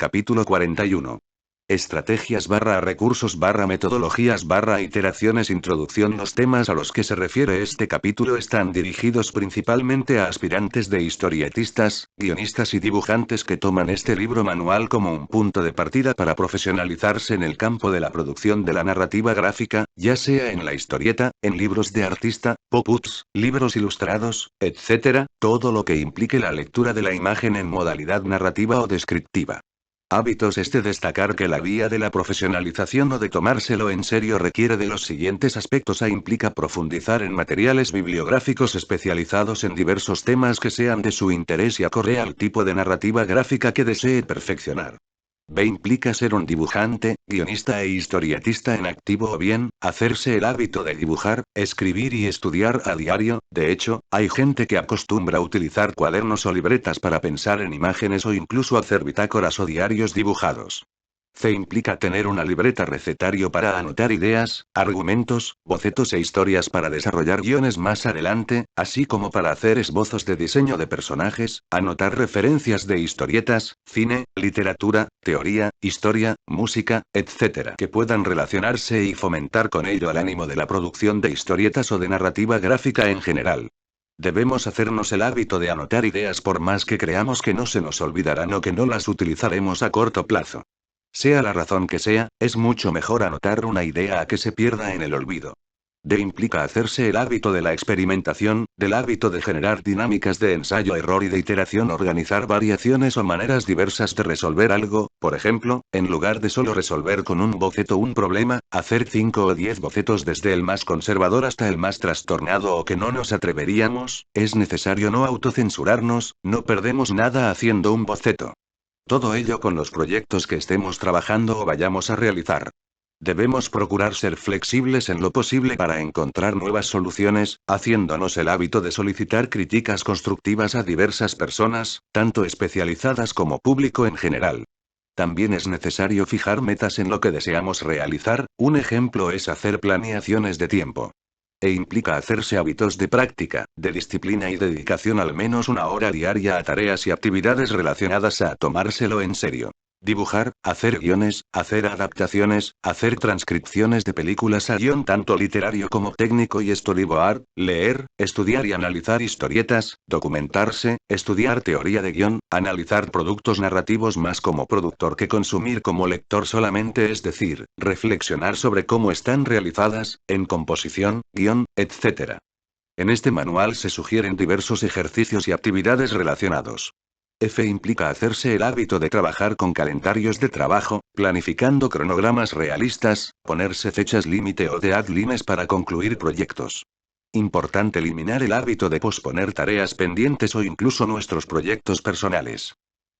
Capítulo 41. Estrategias recursos metodologías iteraciones. Introducción. Los temas a los que se refiere este capítulo están dirigidos principalmente a aspirantes de historietistas, guionistas y dibujantes que toman este libro manual como un punto de partida para profesionalizarse en el campo de la producción de la narrativa gráfica, ya sea en la historieta, en libros de artista, pop-ups, libros ilustrados, etc., todo lo que implique la lectura de la imagen en modalidad narrativa o descriptiva. Hábitos. Destacar que la vía de la profesionalización o de tomárselo en serio requiere de los siguientes aspectos. Implica profundizar en materiales bibliográficos especializados en diversos temas que sean de su interés y acorde al tipo de narrativa gráfica que desee perfeccionar. B. Implica ser un dibujante, guionista e historietista en activo o bien, hacerse el hábito de dibujar, escribir y estudiar a diario. De hecho, hay gente que acostumbra utilizar cuadernos o libretas para pensar en imágenes o incluso hacer bitácoras o diarios dibujados. C. Implica tener una libreta recetario para anotar ideas, argumentos, bocetos e historias para desarrollar guiones más adelante, así como para hacer esbozos de diseño de personajes, anotar referencias de historietas, cine, literatura, teoría, historia, música, etc., que puedan relacionarse y fomentar con ello el ánimo de la producción de historietas o de narrativa gráfica en general. Debemos hacernos el hábito de anotar ideas por más que creamos que no se nos olvidarán o que no las utilizaremos a corto plazo. Sea la razón que sea, es mucho mejor anotar una idea a que se pierda en el olvido. D. Implica hacerse el hábito de la experimentación, del hábito de generar dinámicas de ensayo-error y de iteración, organizar variaciones o maneras diversas de resolver algo, por ejemplo, en lugar de solo resolver con un boceto un problema, hacer 5 o 10 bocetos desde el más conservador hasta el más trastornado o que no nos atreveríamos. Es necesario no autocensurarnos, no perdemos nada haciendo un boceto. Todo ello con los proyectos que estemos trabajando o vayamos a realizar. Debemos procurar ser flexibles en lo posible para encontrar nuevas soluciones, haciéndonos el hábito de solicitar críticas constructivas a diversas personas, tanto especializadas como público en general. También es necesario fijar metas en lo que deseamos realizar, un ejemplo es hacer planeaciones de tiempo. E implica hacerse hábitos de práctica, de disciplina y dedicación al menos una hora diaria a tareas y actividades relacionadas a tomárselo en serio. Dibujar, hacer guiones, hacer adaptaciones, hacer transcripciones de películas a guión tanto literario como técnico y storyboard, leer, estudiar y analizar historietas, documentarse, estudiar teoría de guión, analizar productos narrativos más como productor que consumir como lector solamente, es decir, reflexionar sobre cómo están realizadas, en composición, guión, etc. En este manual se sugieren diversos ejercicios y actividades relacionados. F. Implica hacerse el hábito de trabajar con calendarios de trabajo, planificando cronogramas realistas, ponerse fechas límite o deadlines para concluir proyectos. Importante eliminar el hábito de posponer tareas pendientes o incluso nuestros proyectos personales.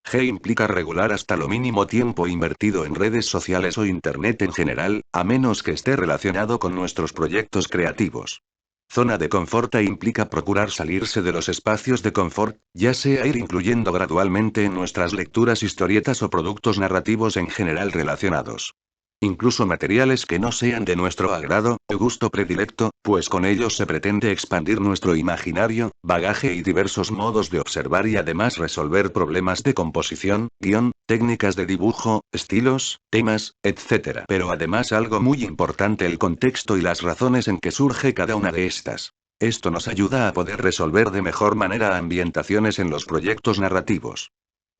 G. Implica regular hasta lo mínimo tiempo invertido en redes sociales o internet en general, a menos que esté relacionado con nuestros proyectos creativos. Zona de confort. Implica procurar salirse de los espacios de confort, ya sea ir incluyendo gradualmente en nuestras lecturas historietas o productos narrativos en general relacionados. Incluso materiales que no sean de nuestro agrado o gusto predilecto, pues con ellos se pretende expandir nuestro imaginario, bagaje y diversos modos de observar y además resolver problemas de composición, guión, técnicas de dibujo, estilos, temas, etc. Pero además algo muy importante, el contexto y las razones en que surge cada una de estas. Esto nos ayuda a poder resolver de mejor manera ambientaciones en los proyectos narrativos.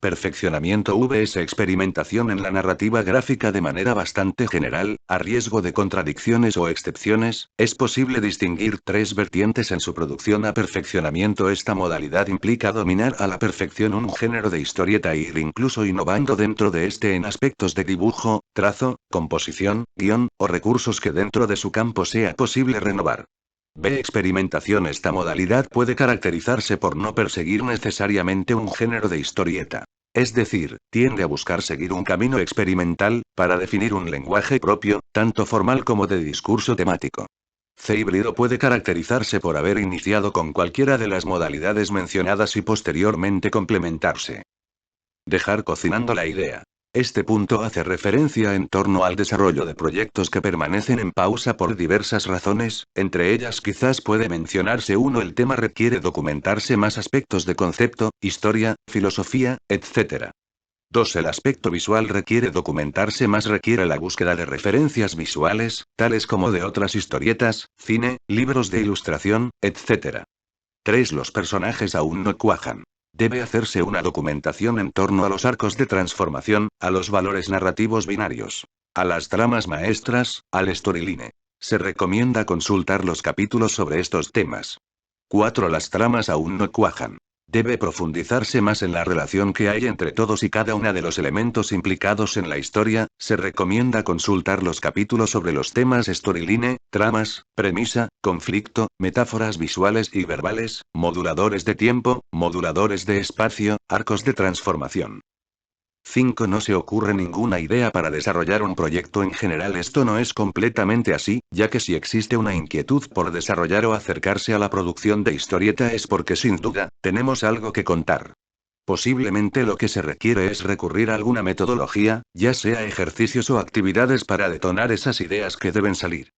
Perfeccionamiento vs experimentación en la narrativa gráfica. De manera bastante general, a riesgo de contradicciones o excepciones, es posible distinguir tres vertientes en su producción a perfeccionamiento. Esta modalidad implica dominar a la perfección un género de historieta e ir incluso innovando dentro de este en aspectos de dibujo, trazo, composición, guión, o recursos que dentro de su campo sea posible renovar. B. Experimentación. Esta modalidad puede caracterizarse por no perseguir necesariamente un género de historieta. Es decir, tiende a buscar seguir un camino experimental, para definir un lenguaje propio, tanto formal como de discurso temático. C. Híbrido. Puede caracterizarse por haber iniciado con cualquiera de las modalidades mencionadas y posteriormente complementarse. Dejar cocinando la idea. Este punto hace referencia en torno al desarrollo de proyectos que permanecen en pausa por diversas razones, entre ellas quizás puede mencionarse 1. El tema requiere documentarse más aspectos de concepto, historia, filosofía, etc. 2. El aspecto visual requiere documentarse más, requiere la búsqueda de referencias visuales, tales como de otras historietas, cine, libros de ilustración, etc. 3. Los personajes aún no cuajan. Debe hacerse una documentación en torno a los arcos de transformación, a los valores narrativos binarios, a las tramas maestras, al storyline. Se recomienda consultar los capítulos sobre estos temas. 4. Las tramas aún no cuajan. Debe profundizarse más en la relación que hay entre todos y cada uno de los elementos implicados en la historia. Se recomienda consultar los capítulos sobre los temas storyline, tramas, premisa, conflicto, metáforas visuales y verbales, moduladores de tiempo, moduladores de espacio, arcos de transformación. 5. No se ocurre ninguna idea para desarrollar un proyecto en general. Esto no es completamente así, ya que si existe una inquietud por desarrollar o acercarse a la producción de historieta es porque sin duda, tenemos algo que contar. Posiblemente lo que se requiere es recurrir a alguna metodología, ya sea ejercicios o actividades para detonar esas ideas que deben salir.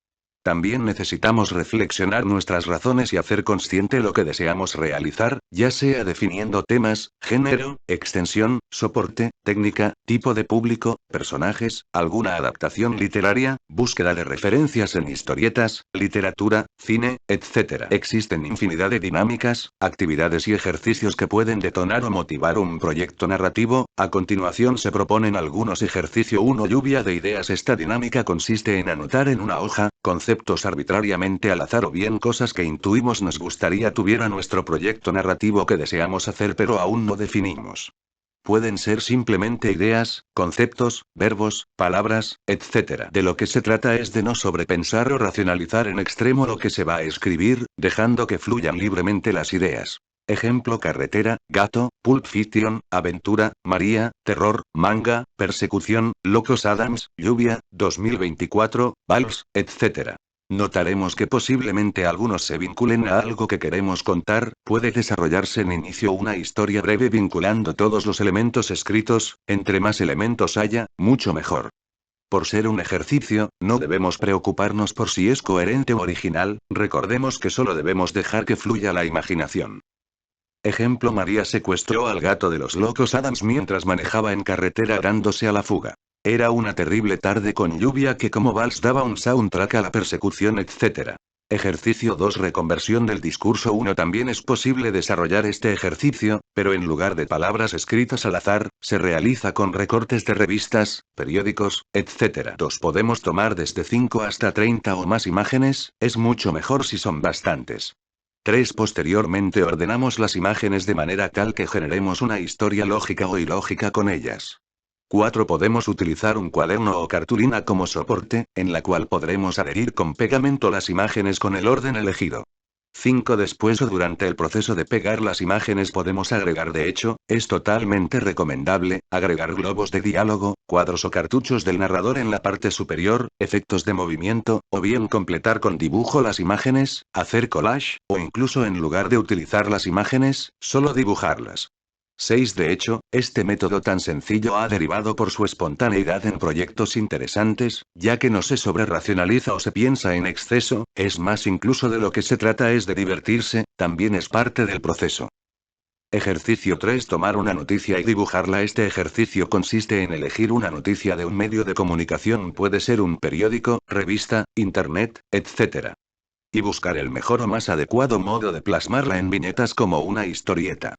También necesitamos reflexionar nuestras razones y hacer consciente lo que deseamos realizar, ya sea definiendo temas, género, extensión, soporte, técnica, tipo de público, personajes, alguna adaptación literaria, búsqueda de referencias en historietas, literatura, cine, etc. Existen infinidad de dinámicas, actividades y ejercicios que pueden detonar o motivar un proyecto narrativo. A continuación se proponen algunos ejercicio 1. Lluvia de ideas. Esta dinámica consiste en anotar en una hoja, conceptos arbitrariamente al azar o bien cosas que intuimos nos gustaría tuviera nuestro proyecto narrativo que deseamos hacer pero aún no definimos. Pueden ser simplemente ideas, conceptos, verbos, palabras, etc. De lo que se trata es de no sobrepensar o racionalizar en extremo lo que se va a escribir, dejando que fluyan libremente las ideas. Ejemplo: carretera, gato, Pulp Fiction, aventura, María, terror, manga, persecución, Locos Adams, lluvia, 2024, vals, etc. Notaremos que posiblemente algunos se vinculen a algo que queremos contar. Puede desarrollarse en inicio una historia breve vinculando todos los elementos escritos, entre más elementos haya, mucho mejor. Por ser un ejercicio, no debemos preocuparnos por si es coherente o original, recordemos que solo debemos dejar que fluya la imaginación. Ejemplo: María secuestró al gato de los Locos Adams mientras manejaba en carretera dándose a la fuga. Era una terrible tarde con lluvia que como vals daba un soundtrack a la persecución, etc. Ejercicio 2. Reconversión del discurso 1. También es posible desarrollar este ejercicio, pero en lugar de palabras escritas al azar, se realiza con recortes de revistas, periódicos, etc. 2. Podemos tomar desde 5 hasta 30 o más imágenes, es mucho mejor si son bastantes. 3. Posteriormente ordenamos las imágenes de manera tal que generemos una historia lógica o ilógica con ellas. 4. Podemos utilizar un cuaderno o cartulina como soporte, en la cual podremos adherir con pegamento las imágenes con el orden elegido. 5. Después o durante el proceso de pegar las imágenes podemos agregar, de hecho, es totalmente recomendable, agregar globos de diálogo, cuadros o cartuchos del narrador en la parte superior, efectos de movimiento, o bien completar con dibujo las imágenes, hacer collage, o incluso en lugar de utilizar las imágenes, solo dibujarlas. 6. De hecho, este método tan sencillo ha derivado por su espontaneidad en proyectos interesantes, ya que no se sobreracionaliza o se piensa en exceso, es más, incluso de lo que se trata es de divertirse, también es parte del proceso. Ejercicio 3. Tomar una noticia y dibujarla. Este ejercicio consiste en elegir una noticia de un medio de comunicación, puede ser un periódico, revista, internet, etc. Y buscar el mejor o más adecuado modo de plasmarla en viñetas como una historieta.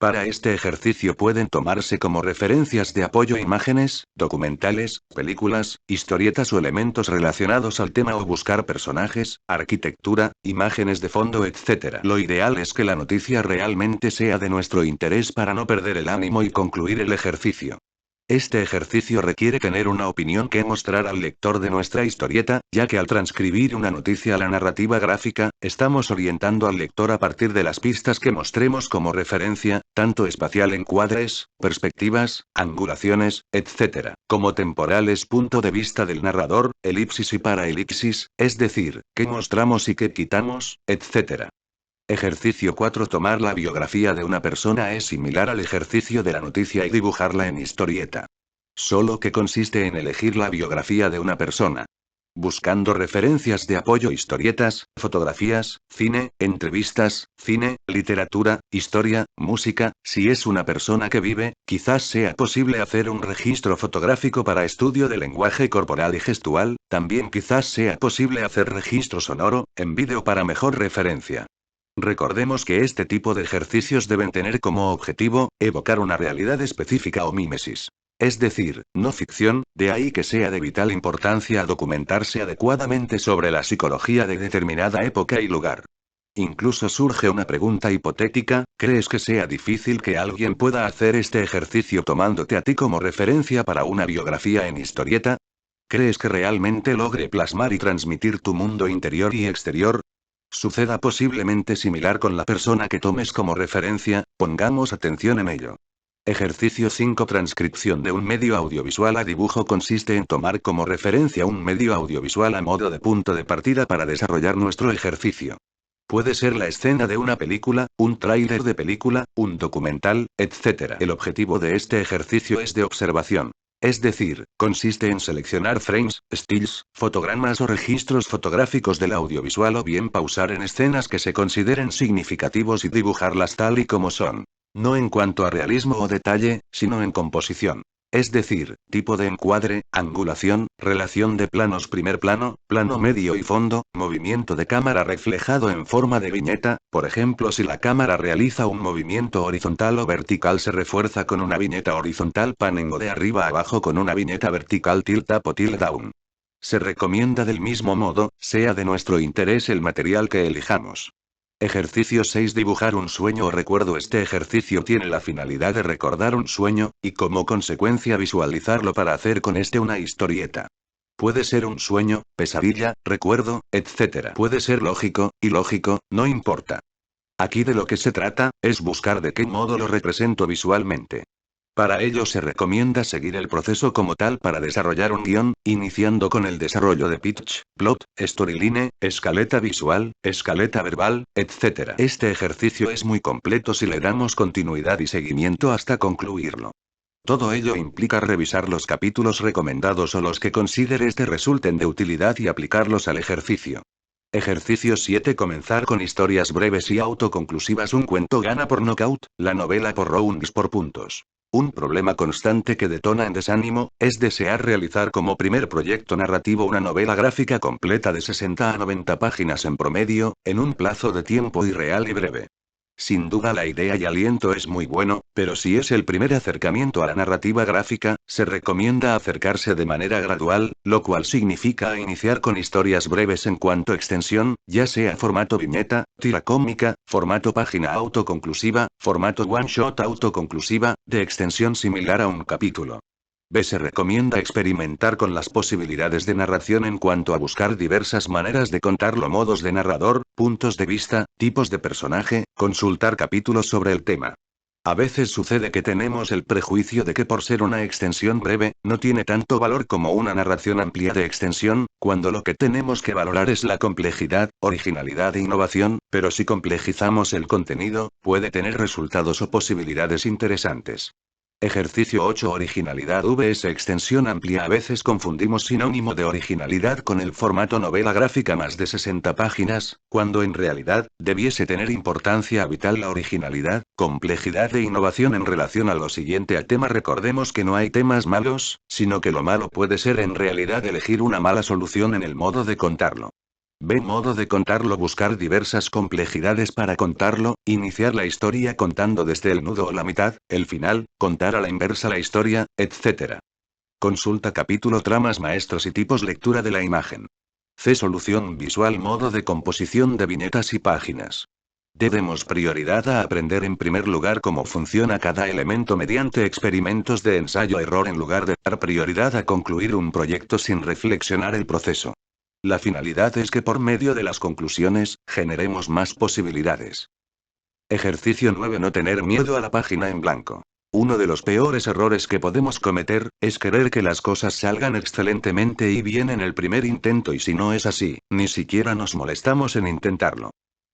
Para este ejercicio pueden tomarse como referencias de apoyo imágenes, documentales, películas, historietas o elementos relacionados al tema o buscar personajes, arquitectura, imágenes de fondo, etc. Lo ideal es que la noticia realmente sea de nuestro interés para no perder el ánimo y concluir el ejercicio. Este ejercicio requiere tener una opinión que mostrar al lector de nuestra historieta, ya que al transcribir una noticia a la narrativa gráfica, estamos orientando al lector a partir de las pistas que mostremos como referencia, tanto espacial, encuadres, perspectivas, angulaciones, etc., como temporales, punto de vista del narrador, elipsis y paraelipsis, es decir, qué mostramos y qué quitamos, etc. Ejercicio 4. Tomar la biografía de una persona es similar al ejercicio de la noticia y dibujarla en historieta. Solo que consiste en elegir la biografía de una persona. Buscando referencias de apoyo, historietas, fotografías, cine, entrevistas, cine, literatura, historia, música. Si es una persona que vive, quizás sea posible hacer un registro fotográfico para estudio de lenguaje corporal y gestual, también quizás sea posible hacer registro sonoro, en vídeo para mejor referencia. Recordemos que este tipo de ejercicios deben tener como objetivo, evocar una realidad específica o mímesis. Es decir, no ficción, de ahí que sea de vital importancia documentarse adecuadamente sobre la psicología de determinada época y lugar. Incluso surge una pregunta hipotética: ¿crees que sea difícil que alguien pueda hacer este ejercicio tomándote a ti como referencia para una biografía en historieta? ¿Crees que realmente logre plasmar y transmitir tu mundo interior y exterior? Suceda posiblemente similar con la persona que tomes como referencia, pongamos atención en ello. Ejercicio 5. Transcripción de un medio audiovisual a dibujo. Consiste en tomar como referencia un medio audiovisual a modo de punto de partida para desarrollar nuestro ejercicio. Puede ser la escena de una película, un tráiler de película, un documental, etc. El objetivo de este ejercicio es de observación. Es decir, consiste en seleccionar frames, stills, fotogramas o registros fotográficos del audiovisual o bien pausar en escenas que se consideren significativos y dibujarlas tal y como son. No en cuanto a realismo o detalle, sino en composición. Es decir, tipo de encuadre, angulación, relación de planos, primer plano, plano medio y fondo, movimiento de cámara reflejado en forma de viñeta. Por ejemplo, si la cámara realiza un movimiento horizontal o vertical, se refuerza con una viñeta horizontal, panning, o de arriba a abajo con una viñeta vertical, tilt up o tilt down. Se recomienda del mismo modo, sea de nuestro interés el material que elijamos. Ejercicio 6. Dibujar un sueño o recuerdo. Este ejercicio tiene la finalidad de recordar un sueño, y como consecuencia visualizarlo para hacer con este una historieta. Puede ser un sueño, pesadilla, recuerdo, etc. Puede ser lógico, ilógico, no importa. Aquí de lo que se trata, es buscar de qué modo lo represento visualmente. Para ello se recomienda seguir el proceso como tal para desarrollar un guión, iniciando con el desarrollo de pitch, plot, storyline, escaleta visual, escaleta verbal, etc. Este ejercicio es muy completo si le damos continuidad y seguimiento hasta concluirlo. Todo ello implica revisar los capítulos recomendados o los que consideres te resulten de utilidad y aplicarlos al ejercicio. Ejercicio 7. Comenzar con historias breves y autoconclusivas. Un cuento gana por nocaut, la novela por rounds, por puntos. Un problema constante que detona en desánimo, es desear realizar como primer proyecto narrativo una novela gráfica completa de 60 a 90 páginas en promedio, en un plazo de tiempo irreal y breve. Sin duda la idea y aliento es muy bueno, pero si es el primer acercamiento a la narrativa gráfica, se recomienda acercarse de manera gradual, lo cual significa iniciar con historias breves en cuanto a extensión, ya sea formato viñeta, tira cómica, formato página autoconclusiva, formato one shot autoconclusiva, de extensión similar a un capítulo. Se recomienda experimentar con las posibilidades de narración en cuanto a buscar diversas maneras de contarlo, modos de narrador, puntos de vista, tipos de personaje, consultar capítulos sobre el tema. A veces sucede que tenemos el prejuicio de que por ser una extensión breve, no tiene tanto valor como una narración amplia de extensión, cuando lo que tenemos que valorar es la complejidad, originalidad e innovación, pero si complejizamos el contenido, puede tener resultados o posibilidades interesantes. Ejercicio 8. Originalidad vs extensión amplia. A veces confundimos sinónimo de originalidad con el formato novela gráfica más de 60 páginas, cuando en realidad, debiese tener importancia vital la originalidad, complejidad e innovación en relación a lo siguiente al tema. Recordemos que no hay temas malos, sino que lo malo puede ser en realidad elegir una mala solución en el modo de contarlo. Modo de contarlo: buscar diversas complejidades para contarlo, iniciar la historia contando desde el nudo o la mitad, el final, contar a la inversa la historia, etc. Consulta capítulo, tramas maestros y tipos, lectura de la imagen. Solución visual, modo de composición de viñetas y páginas. Demos prioridad a aprender en primer lugar cómo funciona cada elemento mediante experimentos de ensayo-error en lugar de dar prioridad a concluir un proyecto sin reflexionar el proceso. La finalidad es que por medio de las conclusiones, generemos más posibilidades. Ejercicio 9. No tener miedo a la página en blanco. Uno de los peores errores que podemos cometer, es querer que las cosas salgan excelentemente y bien en el primer intento, y si no es así, ni siquiera nos molestamos en intentarlo.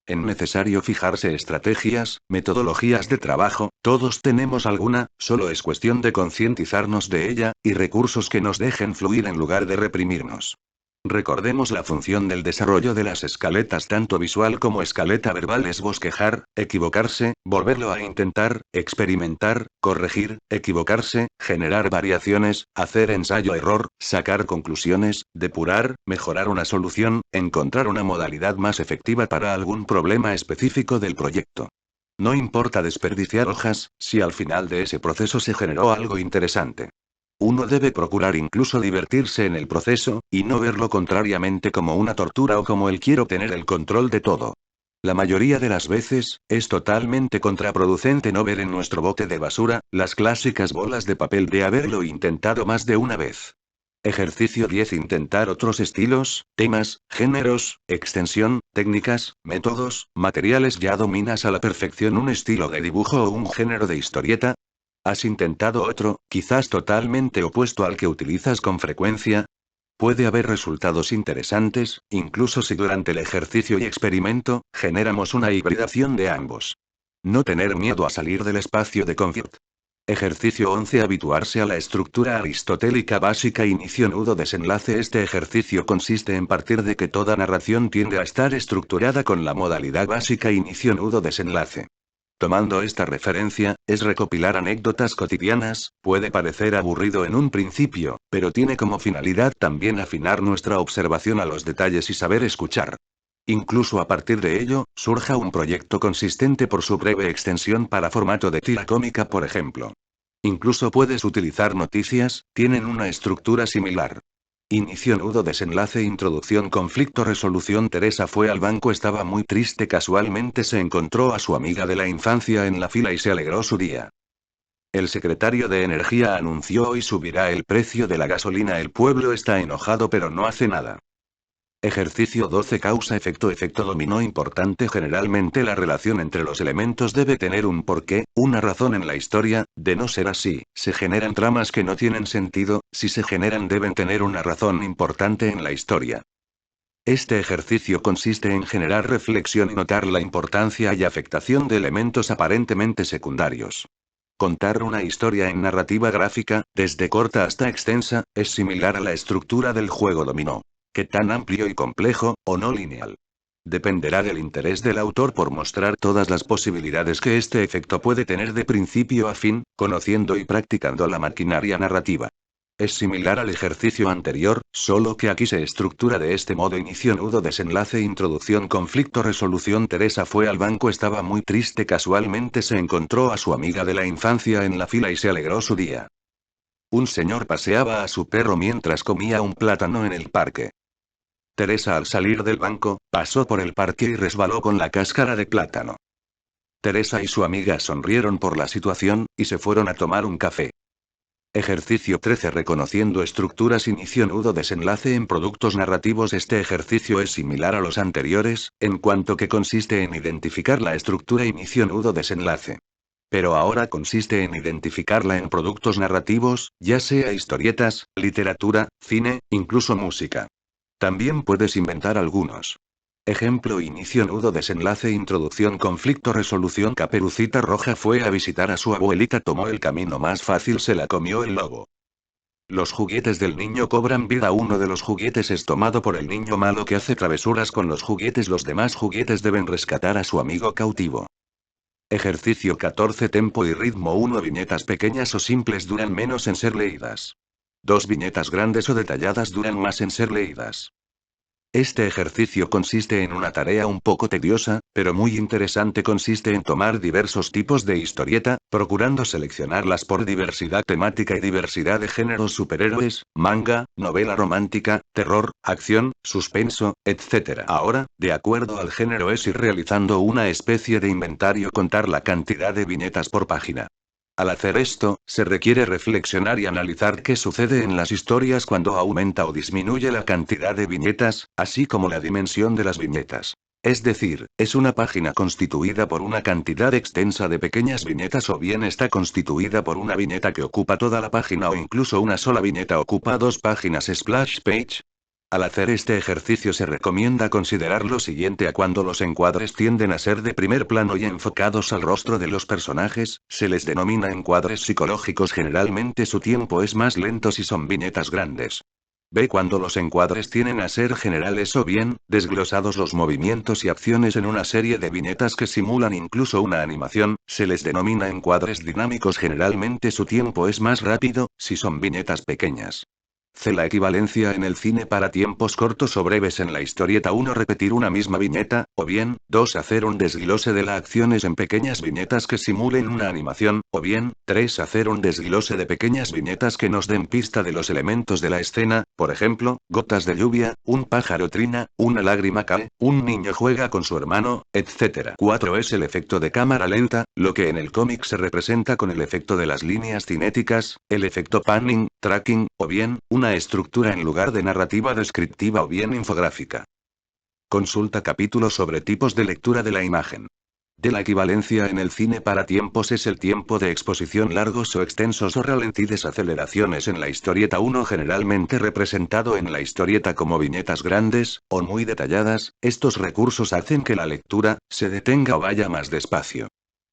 Es necesario fijarse estrategias, metodologías de trabajo, todos tenemos alguna, solo es cuestión de concientizarnos de ella, y recursos que nos dejen fluir en lugar de reprimirnos. Recordemos la función del desarrollo de las escaletas tanto visual como escaleta verbal es bosquejar, equivocarse, volverlo a intentar, experimentar, corregir, equivocarse, generar variaciones, hacer ensayo-error, sacar conclusiones, depurar, mejorar una solución, encontrar una modalidad más efectiva para algún problema específico del proyecto. No importa desperdiciar hojas, si al final de ese proceso se generó algo interesante. Uno debe procurar incluso divertirse en el proceso, y no verlo contrariamente como una tortura o como el quiero tener el control de todo. La mayoría de las veces, es totalmente contraproducente no ver en nuestro bote de basura, las clásicas bolas de papel de haberlo intentado más de una vez. Ejercicio 10. Intentar otros estilos, temas, géneros, extensión, técnicas, métodos, materiales. ¿Ya dominas a la perfección un estilo de dibujo o un género de historieta? ¿Has intentado otro, quizás totalmente opuesto al que utilizas con frecuencia? Puede haber resultados interesantes, incluso si durante el ejercicio y experimento, generamos una hibridación de ambos. No tener miedo a salir del espacio de confort. Ejercicio 11. Habituarse a la estructura aristotélica básica. Inicio, nudo, desenlace. Este ejercicio consiste en partir de que toda narración tiende a estar estructurada con la modalidad básica inicio, nudo, desenlace. Tomando esta referencia, es recopilar anécdotas cotidianas. Puede parecer aburrido en un principio, pero tiene como finalidad también afinar nuestra observación a los detalles y saber escuchar. Incluso a partir de ello, surja un proyecto consistente por su breve extensión para formato de tira cómica, por ejemplo. Incluso puedes utilizar noticias, tienen una estructura similar. Inicio, nudo, desenlace, introducción, conflicto, resolución. Teresa fue al banco, estaba muy triste, casualmente se encontró a su amiga de la infancia en la fila y se alegró su día. El secretario de Energía anunció hoy subirá el precio de la gasolina. El pueblo está enojado pero no hace nada. Ejercicio 12. Causa-efecto. Efecto dominó importante. Generalmente la relación entre los elementos debe tener un porqué, una razón en la historia. De no ser así, se generan tramas que no tienen sentido. Si se generan, deben tener una razón importante en la historia. Este ejercicio consiste en generar reflexión y notar la importancia y afectación de elementos aparentemente secundarios. Contar una historia en narrativa gráfica, desde corta hasta extensa, es similar a la estructura del juego dominó. ¿Qué tan amplio y complejo, o no lineal? Dependerá del interés del autor por mostrar todas las posibilidades que este efecto puede tener de principio a fin, conociendo y practicando la maquinaria narrativa. Es similar al ejercicio anterior, solo que aquí se estructura de este modo: inicio, nudo, desenlace, introducción, conflicto, resolución. Teresa fue al banco, estaba muy triste, casualmente se encontró a su amiga de la infancia en la fila y se alegró su día. Un señor paseaba a su perro mientras comía un plátano en el parque. Teresa, al salir del banco, pasó por el parque y resbaló con la cáscara de plátano. Teresa y su amiga sonrieron por la situación, y se fueron a tomar un café. Ejercicio 13. Reconociendo estructuras. Inicio, nudo, desenlace en productos narrativos. Este ejercicio es similar a los anteriores, en cuanto que consiste en identificar la estructura inicio, nudo, desenlace. Pero ahora consiste en identificarla en productos narrativos, ya sea historietas, literatura, cine, incluso música. También puedes inventar algunos. Ejemplo: inicio, nudo, desenlace, introducción, conflicto, resolución. Caperucita Roja fue a visitar a su abuelita, tomó el camino más fácil, se la comió el lobo. Los juguetes del niño cobran vida. Uno de los juguetes es tomado por el niño malo que hace travesuras con los juguetes. Los demás juguetes deben rescatar a su amigo cautivo. Ejercicio 14. Tempo y ritmo. 1. Viñetas pequeñas o simples duran menos en ser leídas. 2. Viñetas grandes o detalladas duran más en ser leídas. Este ejercicio consiste en una tarea un poco tediosa, pero muy interesante. Consiste en tomar diversos tipos de historieta, procurando seleccionarlas por diversidad temática y diversidad de géneros: superhéroes, manga, novela romántica, terror, acción, suspenso, etc. Ahora, de acuerdo al género, es ir realizando una especie de inventario: contar la cantidad de viñetas por página. Al hacer esto, se requiere reflexionar y analizar qué sucede en las historias cuando aumenta o disminuye la cantidad de viñetas, así como la dimensión de las viñetas. Es decir, ¿es una página constituida por una cantidad extensa de pequeñas viñetas o bien está constituida por una viñeta que ocupa toda la página o incluso una sola viñeta ocupa dos páginas? Splash page. Al hacer este ejercicio se recomienda considerar lo siguiente: a cuando los encuadres tienden a ser de primer plano y enfocados al rostro de los personajes, se les denomina encuadres psicológicos. Generalmente su tiempo es más lento si son viñetas grandes. Ve cuando los encuadres tienen a ser generales o bien, desglosados los movimientos y acciones en una serie de viñetas que simulan incluso una animación, se les denomina encuadres dinámicos. Generalmente su tiempo es más rápido, si son viñetas pequeñas. C. La equivalencia en el cine para tiempos cortos o breves. En la historieta 1, repetir una misma viñeta, o bien, 2, hacer un desglose de las acciones en pequeñas viñetas que simulen una animación, o bien, 3, hacer un desglose de pequeñas viñetas que nos den pista de los elementos de la escena, por ejemplo, gotas de lluvia, un pájaro trina, una lágrima cae, un niño juega con su hermano, etc. 4 es el efecto de cámara lenta, lo que en el cómic se representa con el efecto de las líneas cinéticas, el efecto panning, tracking, o bien, una estructura en lugar de narrativa descriptiva o bien infográfica. Consulta capítulo sobre tipos de lectura de la imagen. De la equivalencia en el cine para tiempos es el tiempo de exposición largos o extensos o ralentí. Desaceleraciones en la historieta 1, generalmente representado en la historieta como viñetas grandes, o muy detalladas. Estos recursos hacen que la lectura se detenga o vaya más despacio.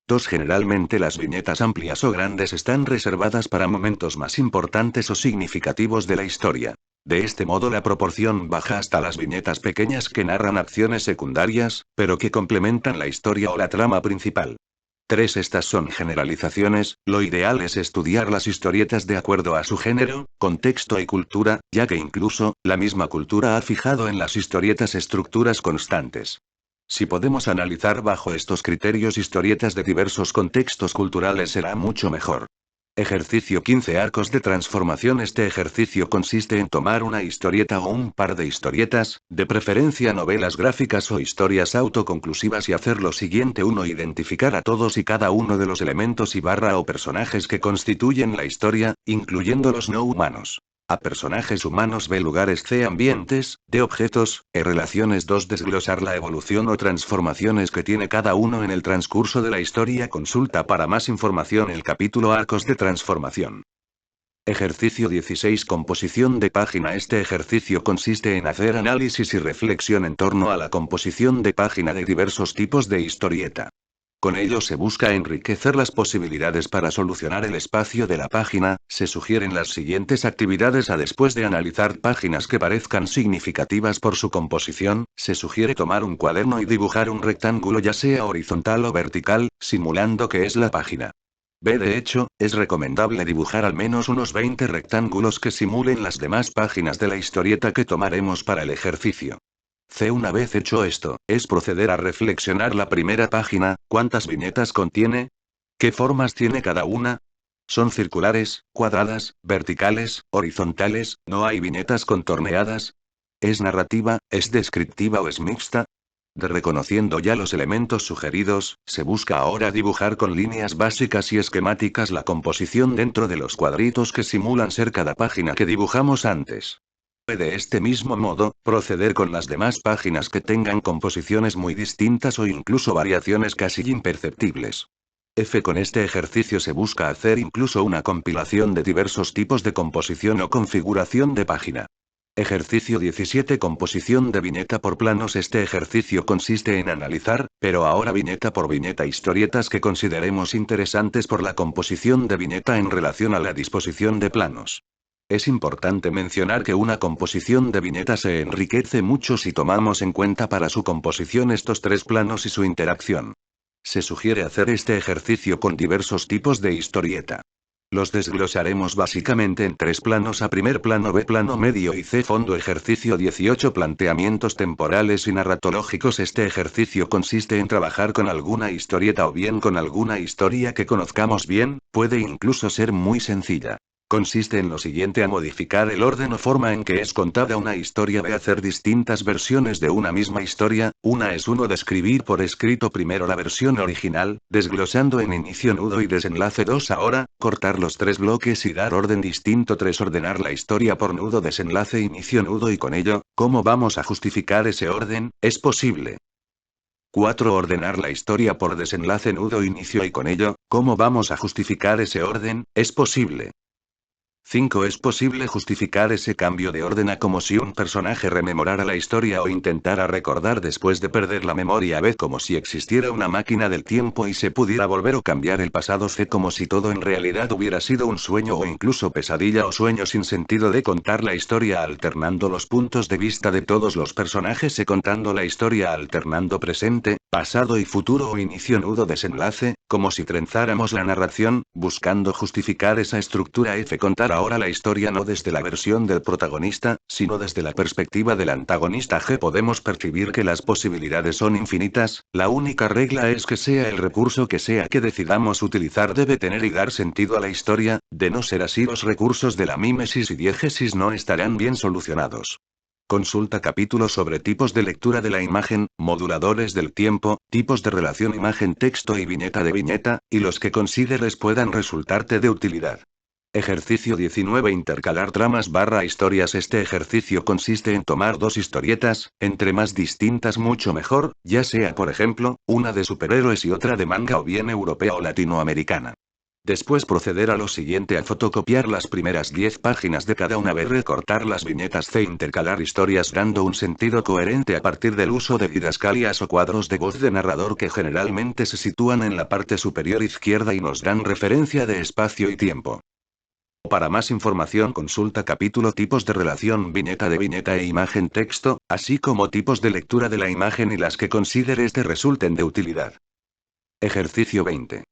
2. Generalmente las viñetas amplias o grandes están reservadas para momentos más importantes o significativos de la historia. De este modo la proporción baja hasta las viñetas pequeñas que narran acciones secundarias, pero que complementan la historia o la trama principal. 3. Estas son generalizaciones, lo ideal es estudiar las historietas de acuerdo a su género, contexto y cultura, ya que incluso, la misma cultura ha fijado en las historietas estructuras constantes. Si podemos analizar bajo estos criterios historietas de diversos contextos culturales será mucho mejor. Ejercicio 15. Arcos de transformación. Este ejercicio consiste en tomar una historieta o un par de historietas, de preferencia novelas gráficas o historias autoconclusivas y hacer lo siguiente. 1. Identificar a todos y cada uno de los elementos y barra o personajes que constituyen la historia, incluyendo los no humanos. A personajes humanos. B. Lugares. C. Ambientes, D. Objetos, E. Relaciones. 2. Desglosar la evolución o transformaciones que tiene cada uno en el transcurso de la historia. Consulta para más información el capítulo Arcos de transformación. Ejercicio 16. Composición de página. Este ejercicio consiste en hacer análisis y reflexión en torno a la composición de página de diversos tipos de historieta. Con ello se busca enriquecer las posibilidades para solucionar el espacio de la página. Se sugieren las siguientes actividades. Después de analizar páginas que parezcan significativas por su composición, se sugiere tomar un cuaderno y dibujar un rectángulo ya sea horizontal o vertical, simulando que es la página. B. De hecho, es recomendable dibujar al menos unos 20 rectángulos que simulen las demás páginas de la historieta que tomaremos para el ejercicio. C. Una vez hecho esto, es proceder a reflexionar la primera página. ¿Cuántas viñetas contiene? ¿Qué formas tiene cada una? ¿Son circulares, cuadradas, verticales, horizontales? ¿No hay viñetas contorneadas? ¿Es narrativa, es descriptiva o es mixta? Reconociendo ya los elementos sugeridos, se busca ahora dibujar con líneas básicas y esquemáticas la composición dentro de los cuadritos que simulan ser cada página que dibujamos antes. De este mismo modo, proceder con las demás páginas que tengan composiciones muy distintas o incluso variaciones casi imperceptibles. F. Con este ejercicio se busca hacer incluso una compilación de diversos tipos de composición o configuración de página. Ejercicio 17. Composición de viñeta por planos. Este ejercicio consiste en analizar, pero ahora viñeta por viñeta, historietas que consideremos interesantes por la composición de viñeta en relación a la disposición de planos. Es importante mencionar que una composición de viñeta se enriquece mucho si tomamos en cuenta para su composición estos tres planos y su interacción. Se sugiere hacer este ejercicio con diversos tipos de historieta. Los desglosaremos básicamente en tres planos: A primer plano, B plano medio y C fondo. Ejercicio 18. Planteamientos temporales y narratológicos. Este ejercicio consiste en trabajar con alguna historieta o bien con alguna historia que conozcamos bien, puede incluso ser muy sencilla. Consiste en lo siguiente: a modificar el orden o forma en que es contada una historia. B. Hacer distintas versiones de una misma historia. Una es 1. Describir por escrito primero la versión original, desglosando en inicio, nudo y desenlace. 2. Ahora, cortar los tres bloques y dar orden distinto. 3. Ordenar la historia por nudo, desenlace, inicio, nudo y con ello, ¿cómo vamos a justificar ese orden? Es posible. 4. Ordenar la historia por desenlace, nudo, inicio y con ello, ¿cómo vamos a justificar ese orden? Es posible. 5. Es posible justificar ese cambio de orden a como si un personaje rememorara la historia o intentara recordar después de perder la memoria b como si existiera una máquina del tiempo y se pudiera volver o cambiar el pasado c como si todo en realidad hubiera sido un sueño o incluso pesadilla o sueño sin sentido de contar la historia alternando los puntos de vista de todos los personajes y contando la historia alternando presente, pasado y futuro o inicio nudo desenlace, como si trenzáramos la narración, buscando justificar esa estructura f contar ahora la historia no desde la versión del protagonista, sino desde la perspectiva del antagonista g podemos percibir que las posibilidades son infinitas, la única regla es que sea el recurso que sea que decidamos utilizar debe tener y dar sentido a la historia, de no ser así los recursos de la mímesis y diégesis no estarán bien solucionados. Consulta capítulo sobre tipos de lectura de la imagen, moduladores del tiempo, tipos de relación imagen-texto y viñeta de viñeta, y los que consideres puedan resultarte de utilidad. Ejercicio 19. Intercalar tramas / historias. Este ejercicio consiste en tomar dos historietas, entre más distintas mucho mejor, ya sea por ejemplo, una de superhéroes y otra de manga o bien europea o latinoamericana. Después proceder a lo siguiente: a fotocopiar las primeras 10 páginas de cada una, b recortar las viñetas, c intercalar historias dando un sentido coherente a partir del uso de didascalias o cuadros de voz de narrador que generalmente se sitúan en la parte superior izquierda y nos dan referencia de espacio y tiempo. Para más información consulta capítulo tipos de relación viñeta de viñeta e imagen texto, así como tipos de lectura de la imagen y las que consideres te resulten de utilidad. Ejercicio 20.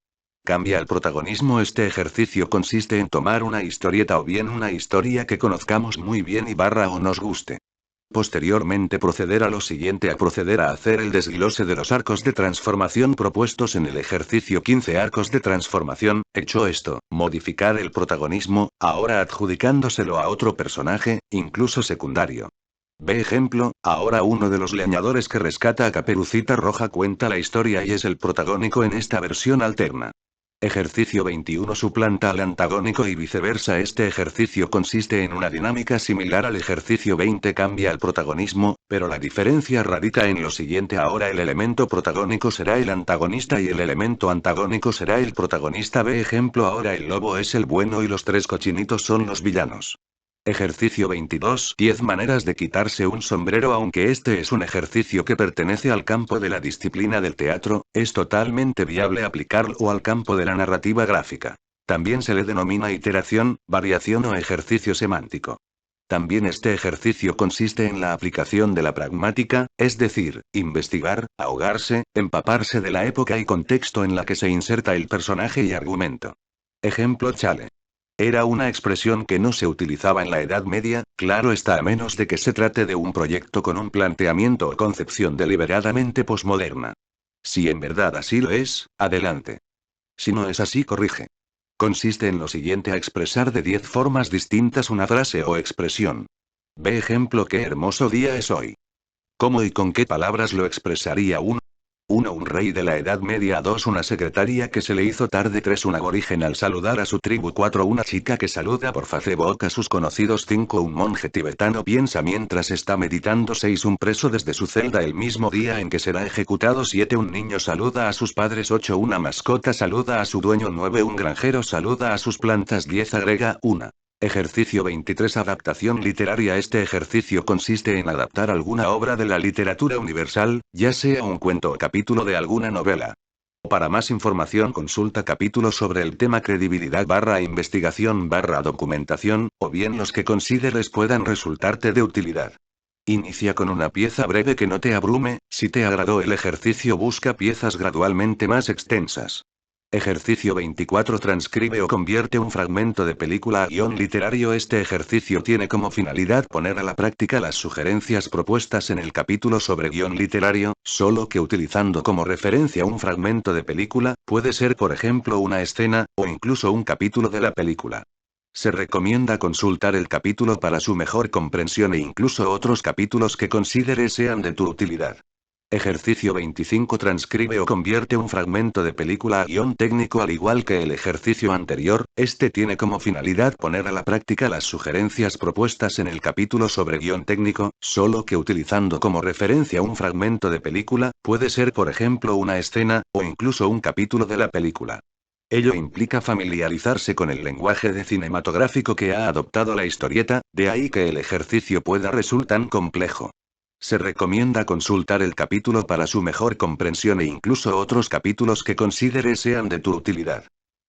Cambia el protagonismo. Este ejercicio consiste en tomar una historieta o bien una historia que conozcamos muy bien y o nos guste. Posteriormente proceder a lo siguiente: a proceder a hacer el desglose de los arcos de transformación propuestos en el ejercicio 15. Arcos de transformación. Hecho esto, modificar el protagonismo, ahora adjudicándoselo a otro personaje, incluso secundario. Ve ejemplo, ahora uno de los leñadores que rescata a Caperucita Roja cuenta la historia y es el protagónico en esta versión alterna. Ejercicio 21. Suplanta al antagónico y viceversa. Este ejercicio consiste en una dinámica similar al ejercicio 20. Cambia el protagonismo, pero la diferencia radica en lo siguiente: ahora el elemento protagónico será el antagonista y el elemento antagónico será el protagonista. Ve ejemplo, ahora el lobo es el bueno y los tres cochinitos son los villanos. Ejercicio 22. 10 maneras de quitarse un sombrero. Aunque este es un ejercicio que pertenece al campo de la disciplina del teatro, es totalmente viable aplicarlo al campo de la narrativa gráfica. También se le denomina iteración, variación o ejercicio semántico. También este ejercicio consiste en la aplicación de la pragmática, es decir, investigar, ahogarse, empaparse de la época y contexto en la que se inserta el personaje y argumento. Ejemplo: chale. Era una expresión que no se utilizaba en la Edad Media, claro está, a menos de que se trate de un proyecto con un planteamiento o concepción deliberadamente posmoderna. Si en verdad así lo es, adelante. Si no es así, corrige. Consiste en lo siguiente: a expresar de 10 formas distintas una frase o expresión. Ve ejemplo: qué hermoso día es hoy. ¿Cómo y con qué palabras lo expresaría uno? 1. Un rey de la Edad Media. 2. Una secretaria que se le hizo tarde. 3. Un aborigen al saludar a su tribu. 4. Una chica que saluda por Facebook a sus conocidos. 5. Un monje tibetano piensa mientras está meditando. 6. Un preso desde su celda el mismo día en que será ejecutado. 7. Un niño saluda a sus padres. 8. Una mascota saluda a su dueño. 9. Un granjero saluda a sus plantas. 10. Agrega una. Ejercicio 23. Adaptación literaria. Este ejercicio consiste en adaptar alguna obra de la literatura universal, ya sea un cuento o capítulo de alguna novela. Para más información consulta capítulo sobre el tema credibilidad / investigación / documentación, o bien los que consideres puedan resultarte de utilidad. Inicia con una pieza breve que no te abrume. Si te agradó el ejercicio, busca piezas gradualmente más extensas. Ejercicio 24. Transcribe o convierte un fragmento de película a guión literario. Este ejercicio tiene como finalidad poner a la práctica las sugerencias propuestas en el capítulo sobre guión literario, solo que utilizando como referencia un fragmento de película, puede ser por ejemplo una escena, o incluso un capítulo de la película. Se recomienda consultar el capítulo para su mejor comprensión e incluso otros capítulos que consideres sean de tu utilidad. Ejercicio 25. Transcribe o convierte un fragmento de película a guión técnico. Al igual que el ejercicio anterior, este tiene como finalidad poner a la práctica las sugerencias propuestas en el capítulo sobre guión técnico, solo que utilizando como referencia un fragmento de película, puede ser por ejemplo una escena, o incluso un capítulo de la película. Ello implica familiarizarse con el lenguaje de cinematográfico que ha adoptado la historieta, de ahí que el ejercicio pueda resultar tan complejo. Se recomienda consultar el capítulo para su mejor comprensión e incluso otros capítulos que considere sean de tu utilidad.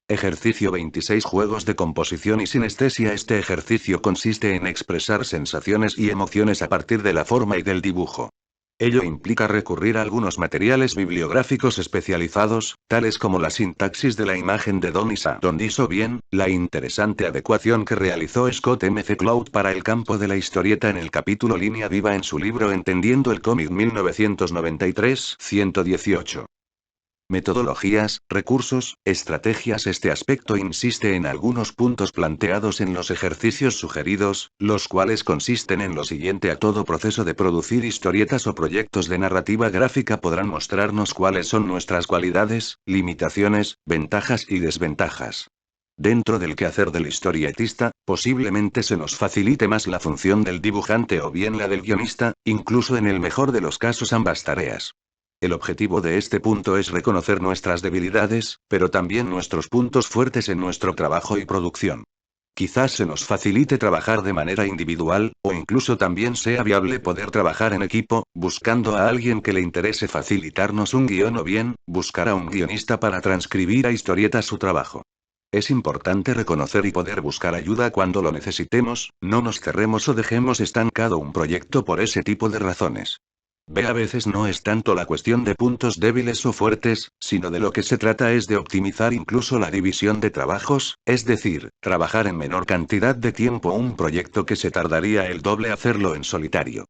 Ejercicio 26. Juegos de composición y sinestesia. Este ejercicio consiste en expresar sensaciones y emociones a partir de la forma y del dibujo. Ello implica recurrir a algunos materiales bibliográficos especializados, tales como la sintaxis de la imagen de Don Isaac o bien, la interesante adecuación que realizó Scott McCloud para el campo de la historieta en el capítulo Línea Viva en su libro Entendiendo el cómic 1993, 118. Metodologías, recursos, estrategias. Este aspecto insiste en algunos puntos planteados en los ejercicios sugeridos, los cuales consisten en lo siguiente: a todo proceso de producir historietas o proyectos de narrativa gráfica podrán mostrarnos cuáles son nuestras cualidades, limitaciones, ventajas y desventajas. Dentro del quehacer del historietista, posiblemente se nos facilite más la función del dibujante o bien la del guionista, incluso en el mejor de los casos ambas tareas. El objetivo de este punto es reconocer nuestras debilidades, pero también nuestros puntos fuertes en nuestro trabajo y producción. Quizás se nos facilite trabajar de manera individual, o incluso también sea viable poder trabajar en equipo, buscando a alguien que le interese facilitarnos un guión o bien, buscar a un guionista para transcribir a historieta su trabajo. Es importante reconocer y poder buscar ayuda cuando lo necesitemos, no nos cerremos o dejemos estancado un proyecto por ese tipo de razones. A veces no es tanto la cuestión de puntos débiles o fuertes, sino de lo que se trata es de optimizar incluso la división de trabajos, es decir, trabajar en menor cantidad de tiempo un proyecto que se tardaría el doble hacerlo en solitario.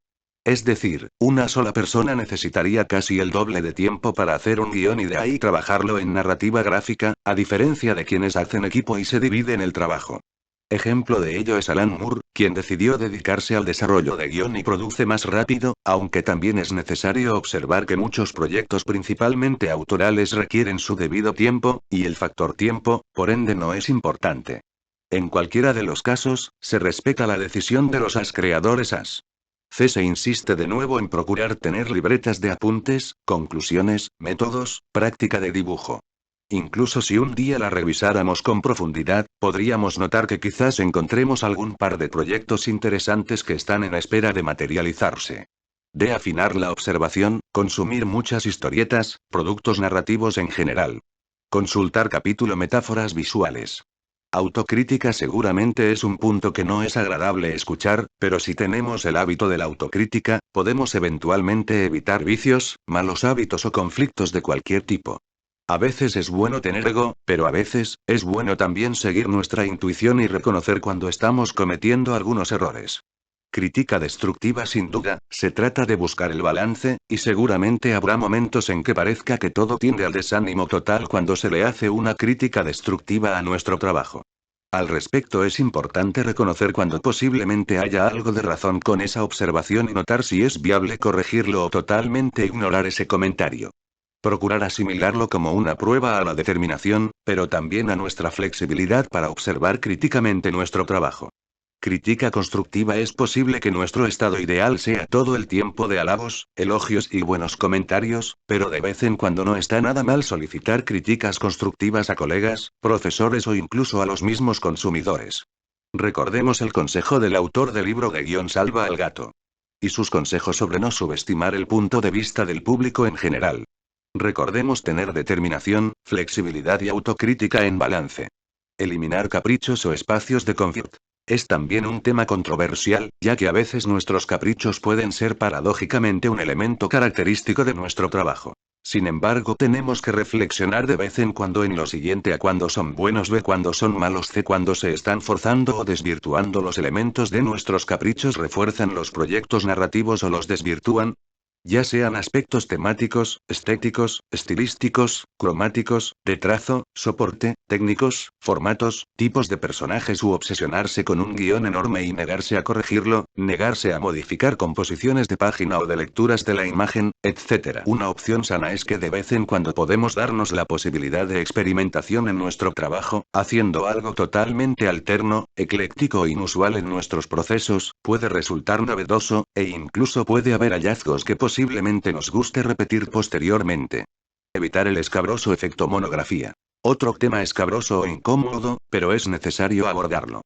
Es decir, una sola persona necesitaría casi el doble de tiempo para hacer un guión y de ahí trabajarlo en narrativa gráfica, a diferencia de quienes hacen equipo y se dividen el trabajo. Ejemplo de ello es Alan Moore, quien decidió dedicarse al desarrollo de guión y produce más rápido, aunque también es necesario observar que muchos proyectos principalmente autorales requieren su debido tiempo, y el factor tiempo, por ende no es importante. En cualquiera de los casos, se respeta la decisión de los creadores as. Se insiste de nuevo en procurar tener libretas de apuntes, conclusiones, métodos, práctica de dibujo. Incluso si un día la revisáramos con profundidad, podríamos notar que quizás encontremos algún par de proyectos interesantes que están en espera de materializarse. De afinar la observación, consumir muchas historietas, productos narrativos en general. Consultar capítulo metáforas visuales. Autocrítica seguramente es un punto que no es agradable escuchar, pero si tenemos el hábito de la autocrítica, podemos eventualmente evitar vicios, malos hábitos o conflictos de cualquier tipo. A veces es bueno tener ego, pero a veces, es bueno también seguir nuestra intuición y reconocer cuando estamos cometiendo algunos errores. Crítica destructiva. Sin duda, se trata de buscar el balance, y seguramente habrá momentos en que parezca que todo tiende al desánimo total cuando se le hace una crítica destructiva a nuestro trabajo. Al respecto es importante reconocer cuando posiblemente haya algo de razón con esa observación y notar si es viable corregirlo o totalmente ignorar ese comentario. Procurar asimilarlo como una prueba a la determinación, pero también a nuestra flexibilidad para observar críticamente nuestro trabajo. Crítica constructiva. Es posible que nuestro estado ideal sea todo el tiempo de halagos, elogios y buenos comentarios, pero de vez en cuando no está nada mal solicitar críticas constructivas a colegas, profesores o incluso a los mismos consumidores. Recordemos el consejo del autor del libro de guión Salva al gato. Y sus consejos sobre no subestimar el punto de vista del público en general. Recordemos tener determinación, flexibilidad y autocrítica en balance. Eliminar caprichos o espacios de confort. Es también un tema controversial, ya que a veces nuestros caprichos pueden ser paradójicamente un elemento característico de nuestro trabajo. Sin embargo, tenemos que reflexionar de vez en cuando en lo siguiente: a cuándo son buenos, b cuándo son malos, c cuándo se están forzando o desvirtuando los elementos de nuestros caprichos, refuerzan los proyectos narrativos o los desvirtúan. Ya sean aspectos temáticos, estéticos, estilísticos, cromáticos, de trazo, soporte, técnicos, formatos, tipos de personajes u obsesionarse con un guión enorme y negarse a corregirlo, negarse a modificar composiciones de página o de lecturas de la imagen, etc. Una opción sana es que de vez en cuando podemos darnos la posibilidad de experimentación en nuestro trabajo, haciendo algo totalmente alterno, ecléctico o inusual en nuestros procesos, puede resultar novedoso, e incluso puede haber hallazgos que posiblemente nos guste repetir posteriormente. Evitar el escabroso efecto monografía. Otro tema escabroso o incómodo, pero es necesario abordarlo.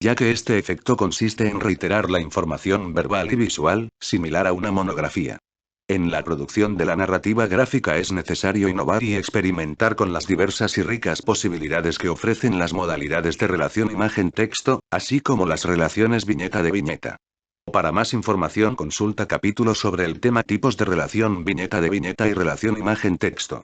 Ya que este efecto consiste en reiterar la información verbal y visual, similar a una monografía. En la producción de la narrativa gráfica es necesario innovar y experimentar con las diversas y ricas posibilidades que ofrecen las modalidades de relación imagen-texto, así como las relaciones viñeta de viñeta. Para más información consulta capítulos sobre el tema tipos de relación viñeta de viñeta y relación imagen-texto.